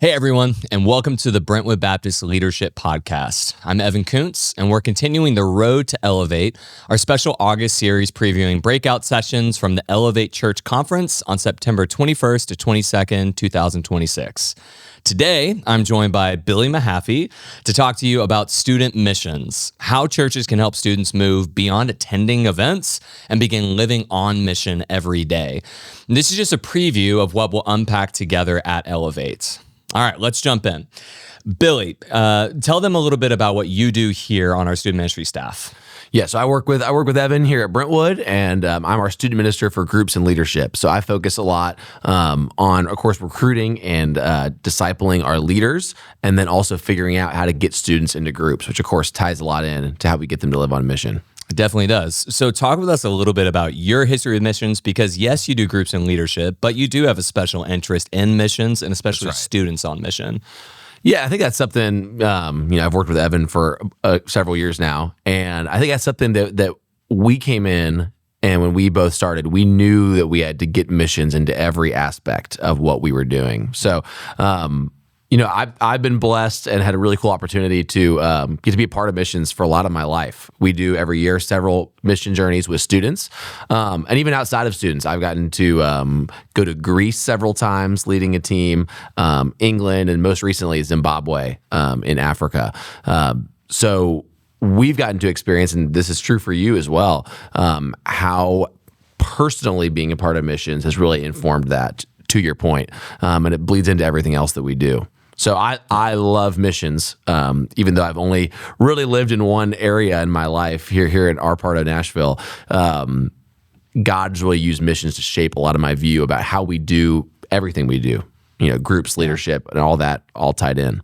Hey everyone, and welcome to the Brentwood Baptist Leadership Podcast. I'm Evan Kunz, and we're continuing the Road to Elevate, our special August series previewing breakout sessions from the Elevate Church Conference on September 21st to 22nd, 2026. Today, I'm joined by Billy Mahaffey to talk to you about student missions, how churches can help students move beyond attending events and begin living on mission every day. And this is just a preview of what we'll unpack together at Elevate. All right, let's jump in. Billy, tell them a little bit about what you do here on our student ministry staff. Yeah, so I work with Evan here at Brentwood, and I'm our student minister for groups and leadership. So I focus a lot on, of course, recruiting and discipling our leaders, and then also figuring out how to get students into groups, which of course ties a lot in to how we get them to live on mission. It definitely does. So talk with us a little bit about your history with missions, because yes, you do groups and leadership, but you do have a special interest in missions and especially students on mission. Yeah, I think that's something, I've worked with Evan for several years now, and I think that's something that we came in, and when we both started, we knew that we had to get missions into every aspect of what we were doing. So, I've been blessed and had a really cool opportunity to get to be a part of missions for a lot of my life. We do every year several mission journeys with students, and even outside of students. I've gotten to go to Greece several times, leading a team, England, and most recently Zimbabwe in Africa. So we've gotten to experience, and this is true for you as well, how personally being a part of missions has really informed that, to your point, and it bleeds into everything else that we do. So I love missions, even though I've only really lived in one area in my life here in our part of Nashville. God's really used missions to shape a lot of my view about how we do everything we do, groups, leadership, and all that all tied in.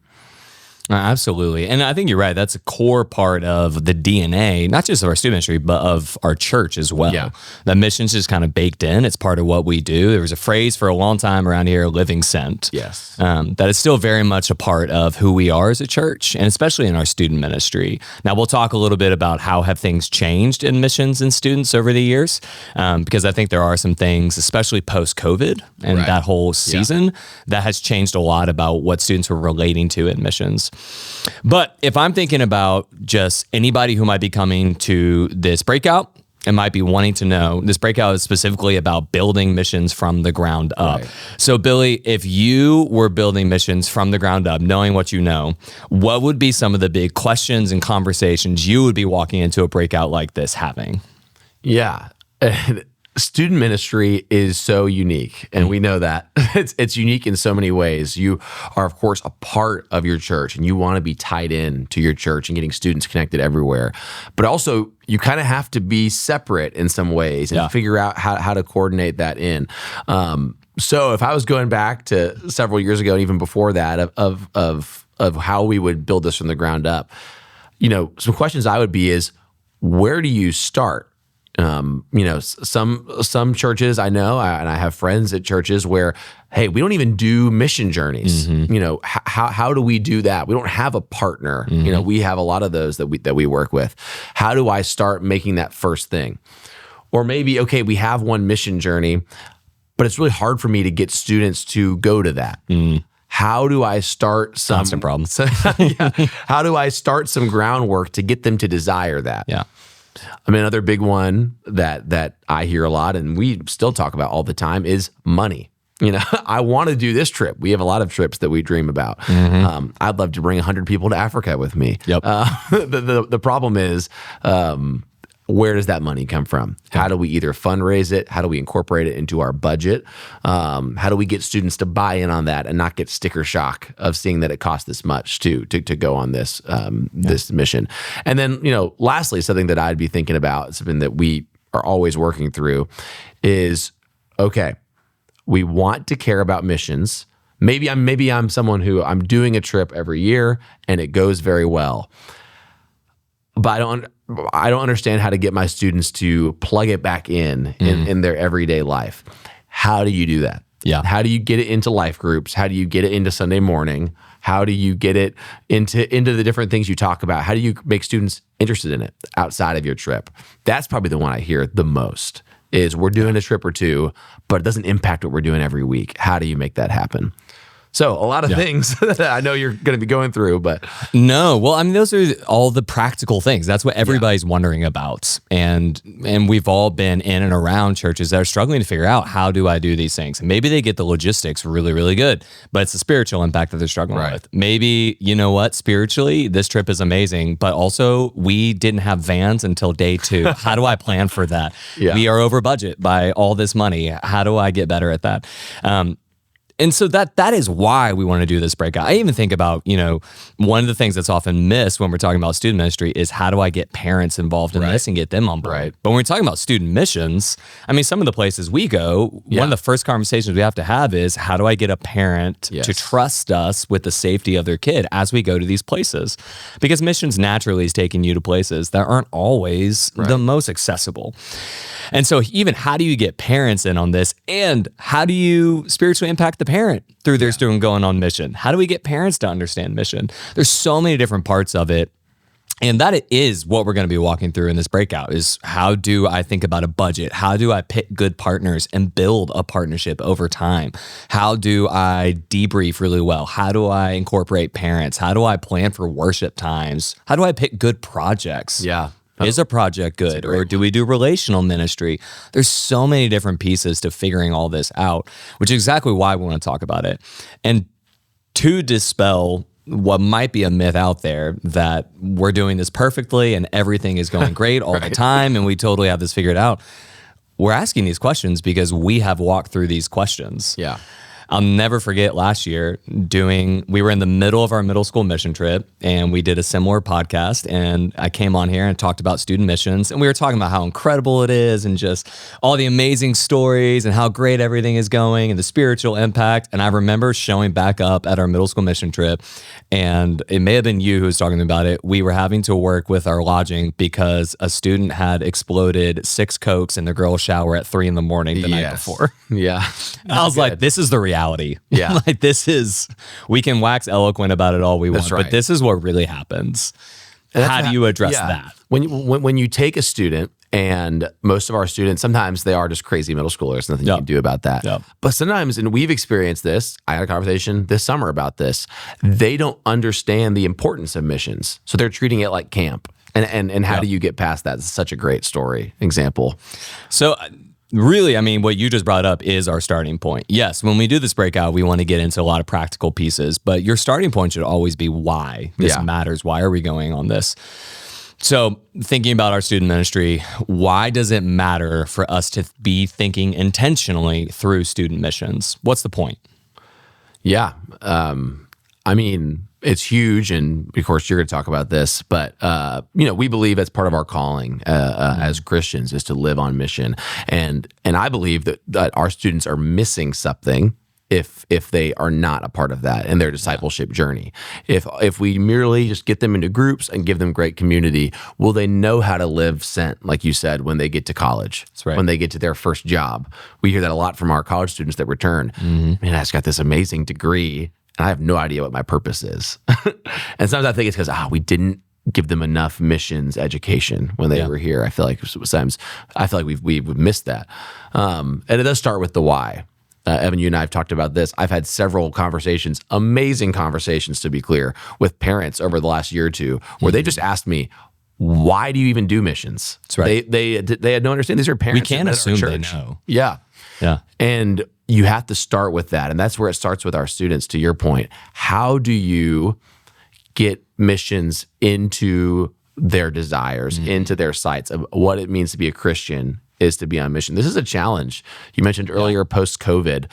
Absolutely. And I think you're right. That's a core part of the DNA, not just of our student ministry, but of our church as well. Yeah. The mission's just kind of baked in. It's part of what we do. There was a phrase for a long time around here, living sent. Yes. That is still very much a part of who we are as a church, and especially in our student ministry. Now, we'll talk a little bit about how have things changed in missions and students over the years, because I think there are some things, especially post-COVID and that whole season, that has changed a lot about what students were relating to in missions. But if I'm thinking about just anybody who might be coming to this breakout and might be wanting to know, this breakout is specifically about building missions from the ground up. Right. So Billy, if you were building missions from the ground up, knowing what you know, what would be some of the big questions and conversations you would be walking into a breakout like this having? Yeah. Student ministry is so unique, and we know that. It's unique in so many ways. You are, of course, a part of your church, and you want to be tied in to your church and getting students connected everywhere. But also, you kind of have to be separate in some ways and figure out how to coordinate that in. So if I was going back to several years ago, and even before that, of how we would build this from the ground up, some questions I would be is, where do you start? Some churches I know, and I have friends at churches where, hey, we don't even do mission journeys. Mm-hmm. How do we do that? We don't have a partner. Mm-hmm. We have a lot of those that we work with. How do I start making that first thing? Or maybe, okay, we have one mission journey, but it's really hard for me to get students to go to that. Mm. How do I start some constant problems? How do I start some groundwork to get them to desire that? Yeah. I mean, another big one that I hear a lot, and we still talk about all the time, is money. I want to do this trip. We have a lot of trips that we dream about. Mm-hmm. I'd love to bring 100 people to Africa with me. Yep. The problem is, where does that money come from? How do we either fundraise it? How do we incorporate it into our budget? How do we get students to buy in on that and not get sticker shock of seeing that it costs this much to go on this this mission? And then, lastly, something that I'd be thinking about, something that we are always working through is, okay, we want to care about missions. Maybe I'm someone who I'm doing a trip every year and it goes very well, but I don't understand how to get my students to plug it back in their everyday life. How do you do that? Yeah. How do you get it into life groups? How do you get it into Sunday morning? How do you get it into the different things you talk about? How do you make students interested in it outside of your trip? That's probably the one I hear the most, is we're doing a trip or two, but it doesn't impact what we're doing every week. How do you make that happen? So a lot of things that I know you're going to be going through, but no, well, I mean, those are all the practical things. That's what everybody's wondering about. And we've all been in and around churches that are struggling to figure out, how do I do these things? And maybe they get the logistics really, really good, but it's the spiritual impact that they're struggling with. Maybe, you know what, spiritually, this trip is amazing, but also we didn't have vans until day 2. How do I plan for that? We are over budget by all this money. How do I get better at that? And so that is why we want to do this breakout. I even think about, one of the things that's often missed when we're talking about student ministry is, how do I get parents involved in this and get them on board? But when we're talking about student missions, I mean, some of the places we go, one of the first conversations we have to have is, how do I get a parent to trust us with the safety of their kid as we go to these places? Because missions naturally is taking you to places that aren't always the most accessible. And so even, how do you get parents in on this? And how do you spiritually impact the parent through their student going on mission? How do we get parents to understand mission? There's so many different parts of it. And that is what we're going to be walking through in this breakout, is, how do I think about a budget? How do I pick good partners and build a partnership over time? How do I debrief really well? How do I incorporate parents? How do I plan for worship times? How do I pick good projects? Is a project good, or do we do relational ministry? There's so many different pieces to figuring all this out, which is exactly why we want to talk about it. And to dispel what might be a myth out there, that we're doing this perfectly and everything is going great all the time and we totally have this figured out. We're asking these questions because we have walked through these questions. I'll never forget last year we were in the middle of our middle school mission trip, and we did a similar podcast, and I came on here and talked about student missions, and we were talking about how incredible it is and just all the amazing stories and how great everything is going and the spiritual impact. And I remember showing back up at our middle school mission trip, and it may have been you who was talking about it. We were having to work with our lodging because a student had exploded 6 Cokes in the girls' shower at 3 a.m. the night before. I was like, this is the reality. Like, we can wax eloquent about it all we want, but this is what really happens. How do you address that? When you take a student, and most of our students, sometimes they are just crazy middle schoolers, nothing you can do about that. But sometimes, and we've experienced this, I had a conversation this summer about this, they don't understand the importance of missions. So they're treating it like camp. And how do you get past that? It's such a great example. So really, I mean, what you just brought up is our starting point. Yes, when we do this breakout, we want to get into a lot of practical pieces, but your starting point should always be why this matters. Why are we going on this? So thinking about our student ministry, why does it matter for us to be thinking intentionally through student missions? What's the point? I mean, it's huge, and of course you're going to talk about this, but we believe that's part of our calling as Christians, is to live on mission, and I believe that our students are missing something if they are not a part of that in their discipleship journey. If we merely just get them into groups and give them great community, will they know how to live sent, like you said, when they get to college? That's right. When they get to their first job? We hear that a lot from our college students that return. Man, I just got this amazing degrey, and I have no idea what my purpose is. And sometimes I think it's because we didn't give them enough missions education when they were here. I feel like sometimes we've missed that. And it does start with the why. Evan, you and I have talked about this. I've had several conversations, amazing conversations to be clear, with parents over the last year or two, where they just asked me, why do you even do missions? That's right. They had no understanding. These are parents. We can't assume they know. Yeah. And you have to start with that. And that's where it starts with our students, to your point. How do you get missions into their desires, into their sights of what it means to be a Christian is to be on mission? This is a challenge. You mentioned earlier, post-COVID.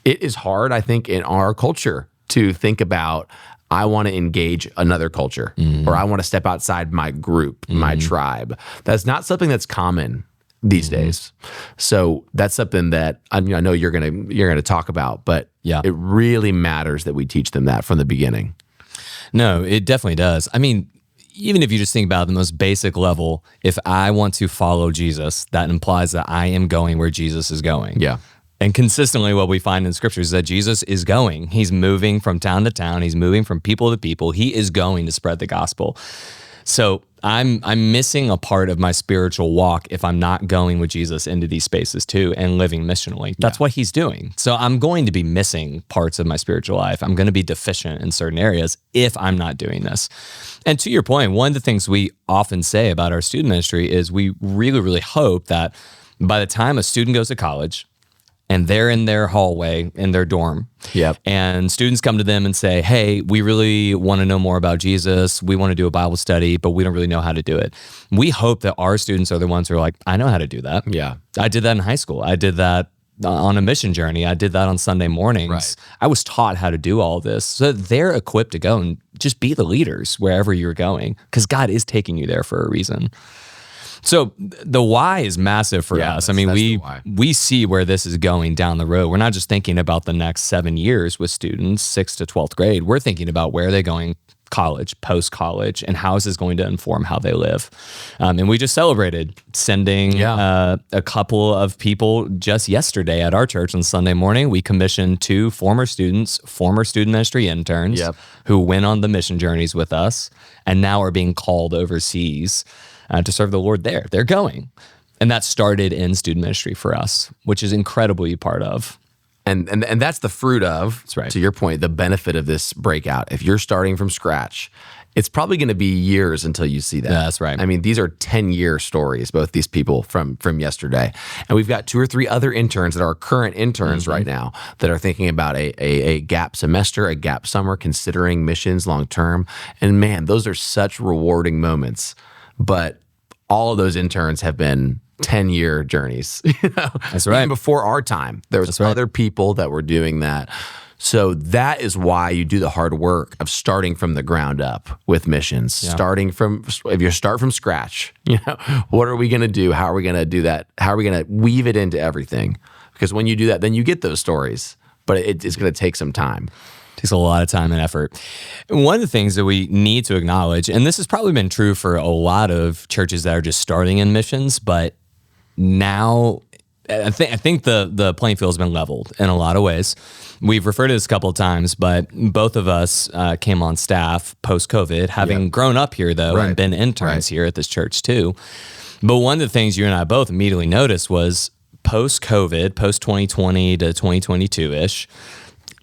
It is hard, I think, in our culture to think about, I want to engage another culture, or I want to step outside my group, my tribe. That's not something that's common these days. So that's something that I know you're gonna talk about, but it really matters that we teach them that from the beginning. No, it definitely does. I mean, even if you just think about the most basic level, if I want to follow Jesus, that implies that I am going where Jesus is going. And consistently what we find in scripture is that Jesus is going. He's moving from town to town. He's moving from people to people. He is going to spread the gospel. So I'm missing a part of my spiritual walk if I'm not going with Jesus into these spaces too and living missionally. That's what he's doing. So I'm going to be missing parts of my spiritual life. I'm going to be deficient in certain areas if I'm not doing this. And to your point, one of the things we often say about our student ministry is we really, really hope that by the time a student goes to college, and they're in their hallway in their dorm. Yep. And students come to them and say, hey, we really want to know more about Jesus. We want to do a Bible study, but we don't really know how to do it. We hope that our students are the ones who are like, I know how to do that. Yeah. I did that in high school. I did that on a mission journey. I did that on Sunday mornings. Right. I was taught how to do all this. So they're equipped to go and just be the leaders wherever you're going, because God is taking you there for a reason. So the why is massive for us. I mean, we see where this is going down the road. We're not just thinking about the next 7 years with students, 6th to 12th grade. We're thinking about where they're going college, post-college, and how is this going to inform how they live. And we just celebrated sending a couple of people just yesterday at our church on Sunday morning. We commissioned 2 former students, former student ministry interns who went on the mission journeys with us and now are being called overseas to serve the Lord there. They're going. And that started in student ministry for us, which is incredibly part of. And that's the fruit of, That's right. to your point, the benefit of this breakout. If you're starting from scratch, it's probably going to be years until you see that. Yeah, that's right. I mean, these are 10-year stories, both these people from yesterday. And we've got 2 or 3 other interns that are current interns right now that are thinking about a gap semester, a gap summer, considering missions long term. And man, those are such rewarding moments. But all of those interns have been 10-year journeys. That's right. Even before our time, there was other people that were doing that. So that is why you do the hard work of starting from the ground up with missions. Starting from, if you start from scratch, what are we going to do? How are we going to do that? How are we going to weave it into everything? Because when you do that, then you get those stories. But it's going to take some time. Takes a lot of time and effort. One of the things that we need to acknowledge, and this has probably been true for a lot of churches that are just starting in missions, but now I think the playing field has been leveled in a lot of ways. We've referred to this a couple of times, but both of us came on staff post-COVID, having grown up here though, and been interns here at this church too. But one of the things you and I both immediately noticed was post-COVID, post-2020 to 2022-ish,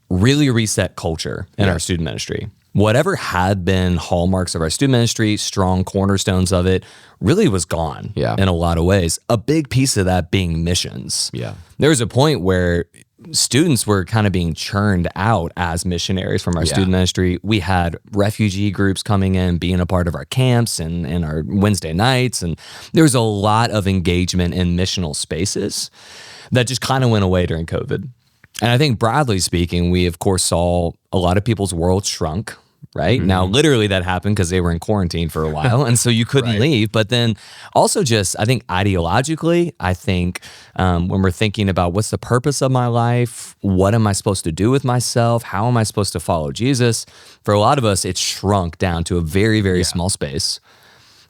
really reset culture in our student ministry. Whatever had been hallmarks of our student ministry, strong cornerstones of it, really was gone in a lot of ways. A big piece of that being missions. There was a point where students were kind of being churned out as missionaries from our student ministry. We had refugee groups coming in, being a part of our camps and our Wednesday nights. And there was a lot of engagement in missional spaces that just kind of went away during COVID. And I think broadly speaking, we of course saw a lot of people's world shrunk, right? Now, literally that happened because they were in quarantine for a while. And so you couldn't leave. But then also just, I think ideologically, when we're thinking about what's the purpose of my life, what am I supposed to do with myself? How am I supposed to follow Jesus? For a lot of us, it's shrunk down to a very, very small space.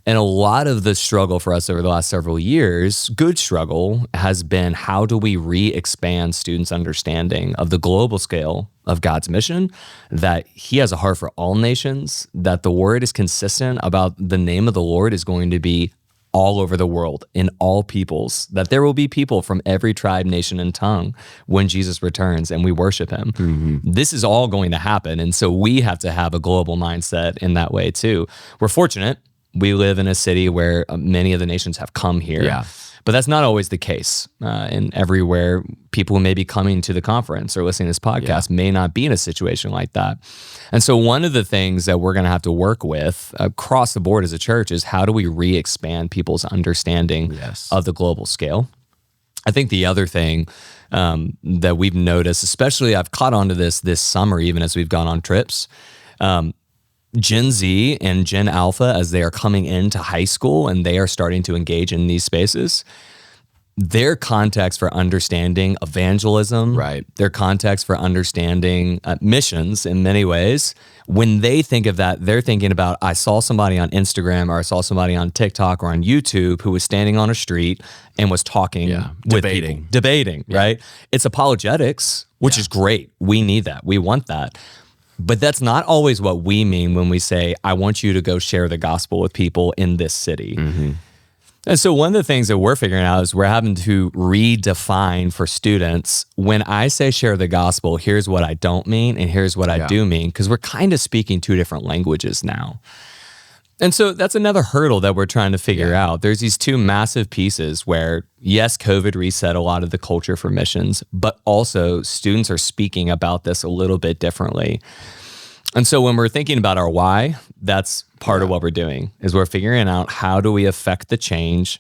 And a lot of the struggle for us over the last several years, good struggle, has been how do we re-expand students' understanding of the global scale of God's mission, that he has a heart for all nations, that the word is consistent about the name of the Lord is going to be all over the world, in all peoples, that there will be people from every tribe, nation, and tongue when Jesus returns and we worship him. This is all going to happen. And so we have to have a global mindset in that way too. We're fortunate. We live in a city where many of the nations have come here, but that's not always the case. And everywhere, people who may be coming to the conference or listening to this podcast may not be in a situation like that. And so one of the things that we're going to have to work with across the board as a church is how do we re-expand people's understanding of the global scale? I think the other thing that we've noticed, especially I've caught on to this summer, even as we've gone on trips, Gen Z and Gen Alpha, as they are coming into high school and they are starting to engage in these spaces, their context for understanding evangelism, their context for understanding missions in many ways, when they think of that, they're thinking about, I saw somebody on Instagram or I saw somebody on TikTok or on YouTube who was standing on a street and was talking with debating, right? It's apologetics, which is great. We need that. We want that. But that's not always what we mean when we say, I want you to go share the gospel with people in this city. Mm-hmm. And so one of the things that we're figuring out is we're having to redefine for students, when I say share the gospel, here's what I don't mean and here's what I do mean, because we're kind of speaking two different languages now. And so that's another hurdle that we're trying to figure out. There's these two massive pieces where, yes, COVID reset a lot of the culture for missions, but also students are speaking about this a little bit differently. And so when we're thinking about our why, that's part of what we're doing, is we're figuring out how do we affect the change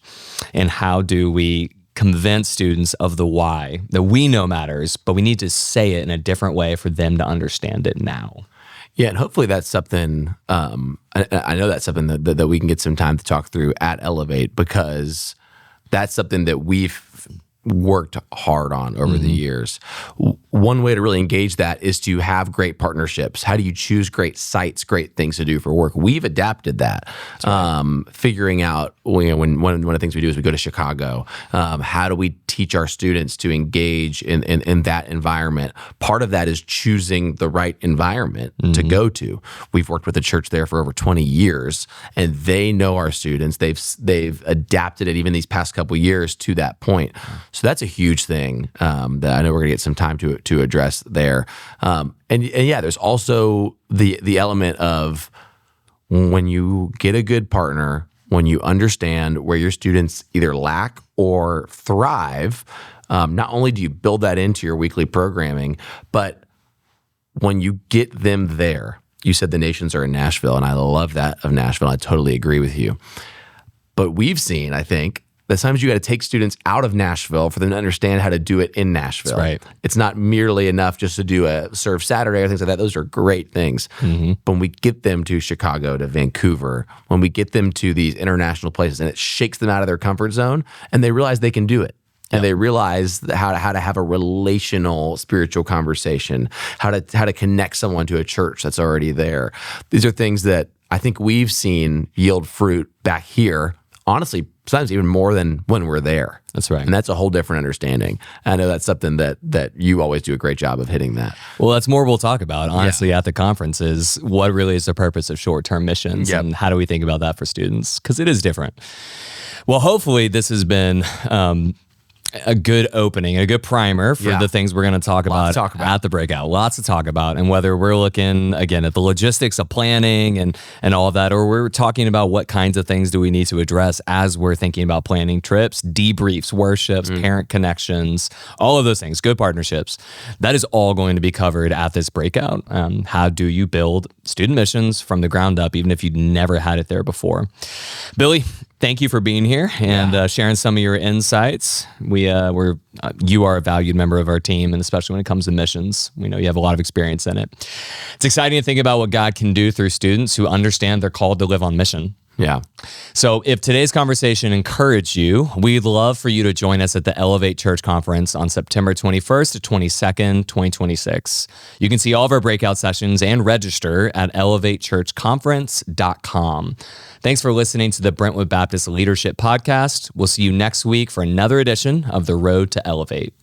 and how do we convince students of the why that we know matters, but we need to say it in a different way for them to understand it now. Yeah, and hopefully that's something, I know that's something that we can get some time to talk through at Elevate, because that's something that we've worked hard on over the years. One way to really engage that is to have great partnerships. How do you choose great sites, great things to do for work? We've adapted that. Figuring out, when one of the things we do is we go to Chicago. How do we teach our students to engage in that environment? Part of that is choosing the right environment to go to. We've worked with a church there for over 20 years, and they know our students. They've adapted it even these past couple of years to that point. So that's a huge thing that I know we're going to get some time to address there. And yeah, there's also the element of when you get a good partner, when you understand where your students either lack or thrive, not only do you build that into your weekly programming, but when you get them there, you said the nations are in Nashville, and I love that of Nashville. I totally agree with you. But we've seen, I think, that sometimes you got to take students out of Nashville for them to understand how to do it in Nashville. That's right. It's not merely enough just to do a serve Saturday or things like that. Those are great things. But when we get them to Chicago, to Vancouver, when we get them to these international places, and it shakes them out of their comfort zone, and they realize they can do it. And they realize how to have a relational, spiritual conversation, how to connect someone to a church that's already there. These are things that I think we've seen yield fruit back here, honestly, sometimes even more than when we're there. That's right. And that's a whole different understanding. I know that's something that you always do a great job of hitting that. Well, that's more we'll talk about, honestly, at the conference, is what really is the purpose of short-term missions and how do we think about that for students? Because it is different. Well, hopefully this has been a good opening, a good primer for the things we're going to talk about at the breakout. Lots to talk about. And whether we're looking, again, at the logistics of planning and all of that, or we're talking about what kinds of things do we need to address as we're thinking about planning trips, debriefs, worships, parent connections, all of those things, good partnerships. That is all going to be covered at this breakout. How do you build student missions from the ground up, even if you'd never had it there before? Billy, thank you for being here and sharing some of your insights. You are a valued member of our team, and especially when it comes to missions, we know you have a lot of experience in it. It's exciting to think about what God can do through students who understand they're called to live on mission. Yeah. So if today's conversation encouraged you, we'd love for you to join us at the Elevate Church Conference on September 21st to 22nd, 2026. You can see all of our breakout sessions and register at elevatechurchconference.com. Thanks for listening to the Brentwood Baptist Leadership Podcast. We'll see you next week for another edition of The Road to Elevate.